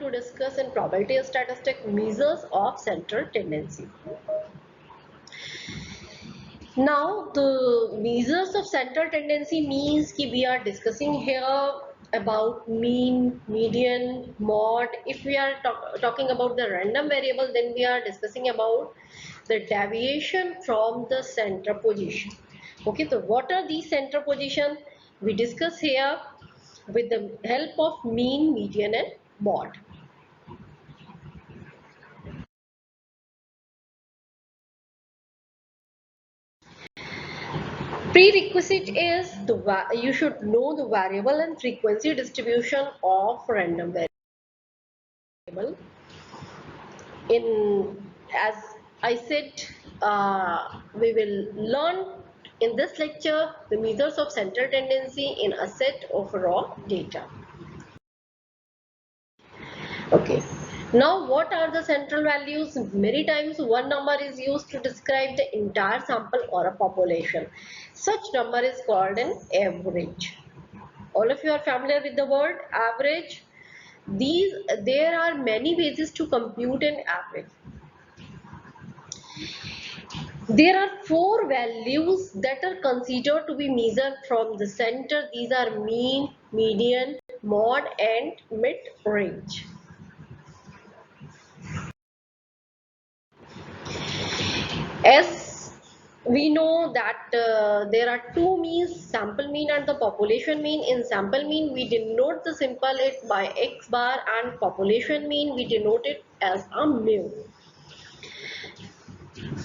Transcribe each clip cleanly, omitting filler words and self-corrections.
to discuss in probability statistics measures of central tendency. Now the measures of central tendency means कि we are discussing here about mean, median, mode. If we are talking about the random variable, then we are discussing about the deviation from the center position. Okay, so what are these center position? We discuss here with the help of mean, median and mode. Prerequisite is you should know the variable and frequency distribution of random variable. As I said, we will learn in this lecture the measures of central tendency in a set of raw data. Okay. Now, what are the central values? Many times one number is used to describe the entire sample or a population. Such number is called an average. All of you are familiar with the word average. There are many ways to compute an average. There are four values that are considered to be measured from the center. These are mean, median, mode and mid-range. As we know that there are two means, sample mean and the population mean. In sample mean we denote the sample it by x bar, and population mean we denote it as a mu.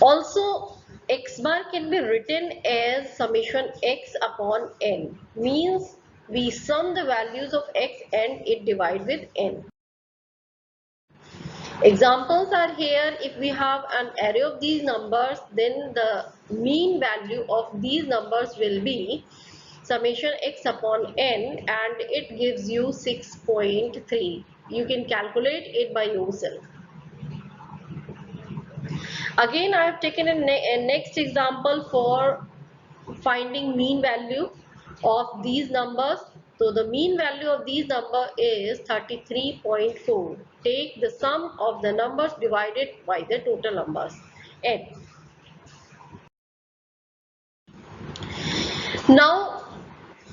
Also, x bar can be written as summation x upon n, means we sum the values of x and it divide with n. Examples are here. If we have an array of these numbers, then the mean value of these numbers will be summation x upon n, and it gives you 6.3. You can calculate it by yourself. Again, I have taken a next example for finding mean value of these numbers. So the mean value of these number is 33.4. Take the sum of the numbers divided by the total numbers n. Now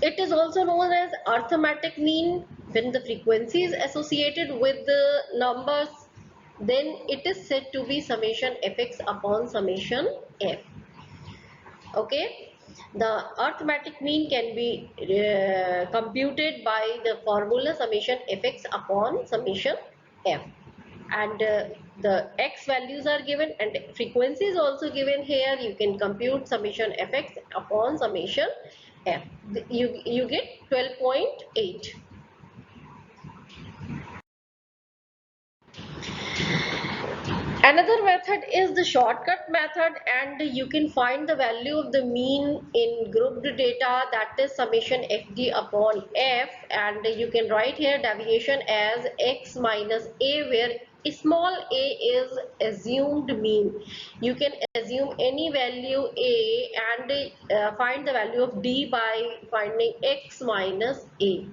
it is also known as arithmetic mean. When the frequency is associated with the numbers, then it is said to be summation fx upon summation f. Okay, the arithmetic mean can be computed by the formula summation fx upon summation f, and the x values are given and frequency is also given here. You can compute summation fx upon summation f. You get 12.8. Another method is the shortcut method, and you can find the value of the mean in grouped data, that is summation fd upon f, and you can write here deviation as x minus a, where small a is assumed mean. You can assume any value a and find the value of d by finding x minus a.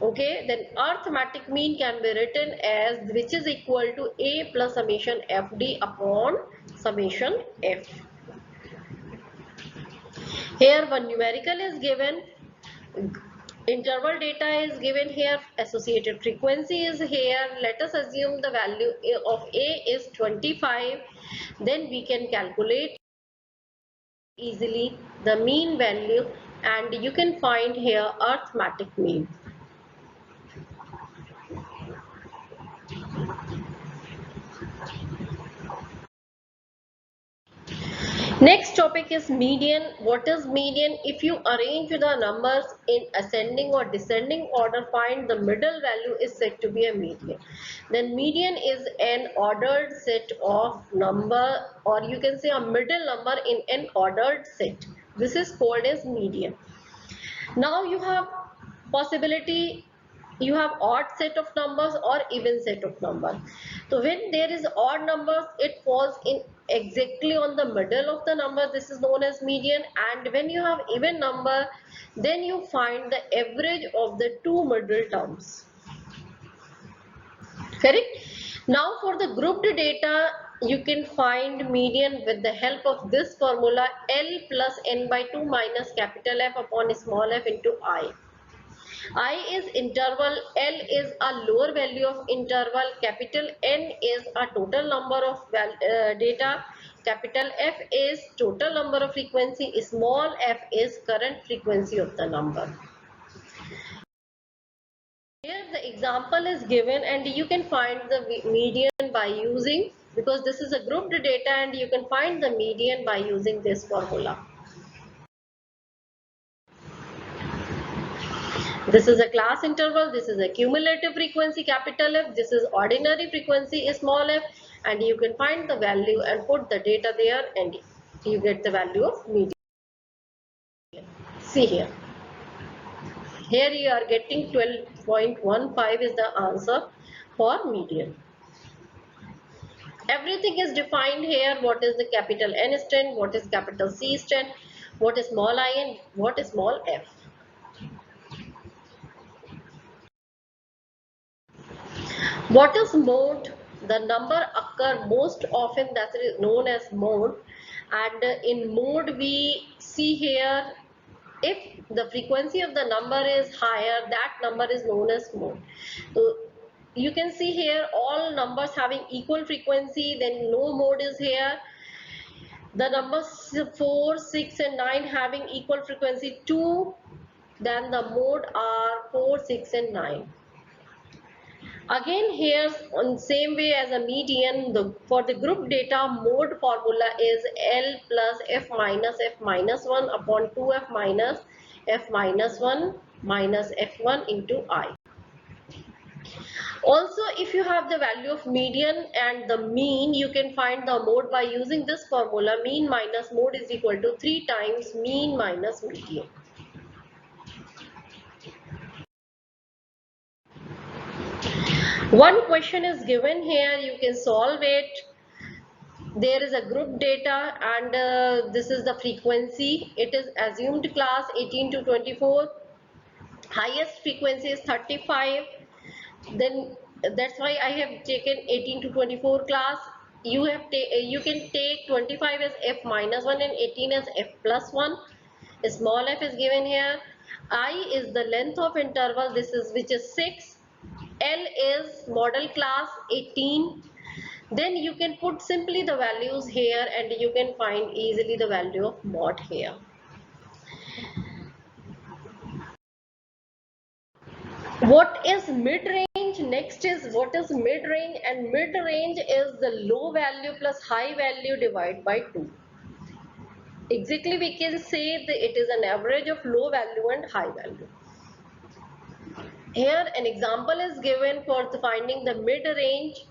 Okay, then arithmetic mean can be written as which is equal to a plus summation fd upon summation f. Here one numerical is given, interval data is given here, associated frequency is here. Let us assume the value of a is 25. Then we can calculate easily the mean value, and you can find here arithmetic mean. Next topic is median. What is median? If you arrange the numbers in ascending or descending order, find the middle value is said to be a median. Then median is an ordered set of number, or you can say a middle number in an ordered set. This is called as median. Now you have possibility, you have odd set of numbers or even set of numbers. So when there is odd numbers, it falls in exactly on the middle of the number. This is known as median. And when you have even number, then you find the average of the two middle terms. Correct? Now for the grouped data, you can find median with the help of this formula, L plus n by 2 minus capital F upon small f into I. I is interval, L is a lower value of interval, capital N is a total number of data, capital F is total number of frequency, small f is current frequency of the number. Here the example is given and you can find the median by using, because this is a grouped data, and you can find the median by using this formula. This is a class interval, this is a cumulative frequency capital F, this is ordinary frequency small f, and you can find the value and put the data there and you get the value of median. See here. Here you are getting 12.15 is the answer for median. Everything is defined here. What is the capital N stand, what is capital C stand, what is small I and what is small f. What is mode? The number occur most often, that is known as mode, and in mode we see here, if the frequency of the number is higher, that number is known as mode. So you can see here all numbers having equal frequency, then no mode is here. The numbers 4, 6 and 9 having equal frequency 2, then the mode are 4, 6 and 9. Again here on same way as a median, for the group data mode formula is L plus f minus 1 upon 2f minus f minus 1 minus f1 into I. Also, if you have the value of median and the mean, you can find the mode by using this formula. Mean minus mode is equal to 3 times mean minus median. One question is given here, you can solve it. There is a group data and this is the frequency. It is assumed class 18 to 24. Highest frequency is 35. Then that's why I have taken 18 to 24 class. You can take 25 as f minus 1 and 18 as f plus 1. Small f is given here. I is the length of interval, this is which is 6. L is model class 18. Then you can put simply the values here and you can find easily the value of mod here. What is mid-range? Next is what is mid-range, and mid-range is the low value plus high value divided by 2. Exactly we can say that it is an average of low value and high value. Here an example is given for finding the mid-range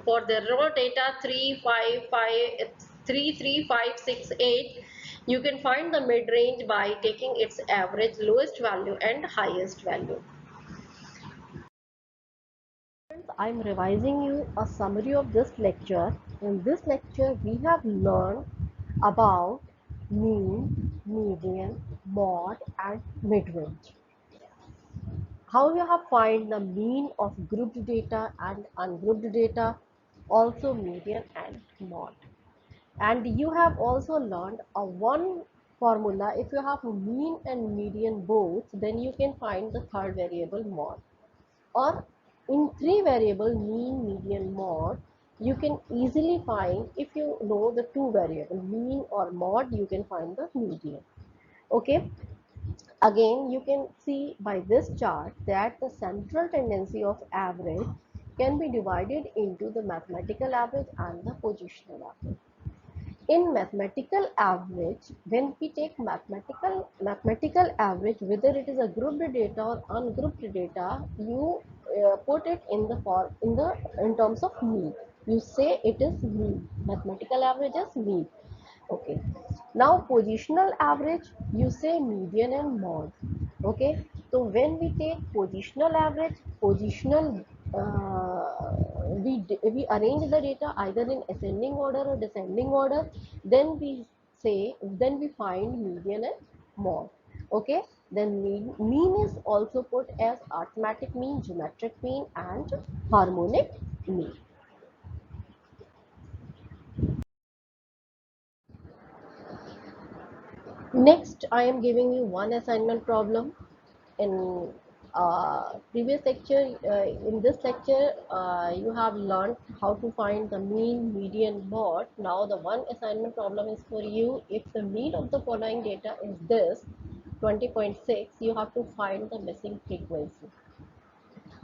for the raw data 33568. You can find the mid-range by taking its average, lowest value and highest value. I am revising you a summary of this lecture. In this lecture, we have learned about mean, median, mod and mid-range. How you have find the mean of grouped data and ungrouped data, also median and mod. And you have also learned a one formula. If you have mean and median both, then you can find the third variable mod. Or in three variable mean, median, mod, you can easily find, if you know the two variable mean or mod, you can find the median. Okay, again you can see by this chart that the central tendency of average can be divided into the mathematical average and the positional average. In mathematical average, when we take mathematical average, whether it is a grouped data or ungrouped data, you put it in the form in terms of mean. You say it is mean. Mathematical average is mean. Okay. Now positional average, you say median and mod. Okay. So when we take positional average, we arrange the data either in ascending order or descending order. Then we find median and mod. Okay. Then mean is also put as arithmetic mean, geometric mean, and harmonic mean. Next, I am giving you one assignment problem. In previous lecture, in this lecture, you have learned how to find the mean, median, mode. Now, the one assignment problem is for you. If the mean of the following data is this 20.6, you have to find the missing frequency.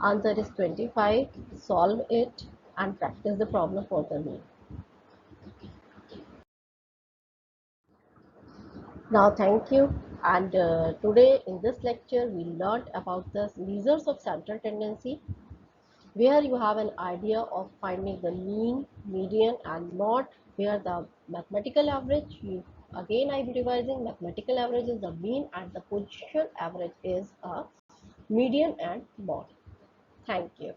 Answer is 25. Solve it and practice the problem for the mean. Now, thank you. And today in this lecture, we learned about the measures of central tendency, where you have an idea of finding the mean, median, and mode, where the mathematical average, again I am revising, mathematical average is the mean and the position average is a median and mode. Thank you.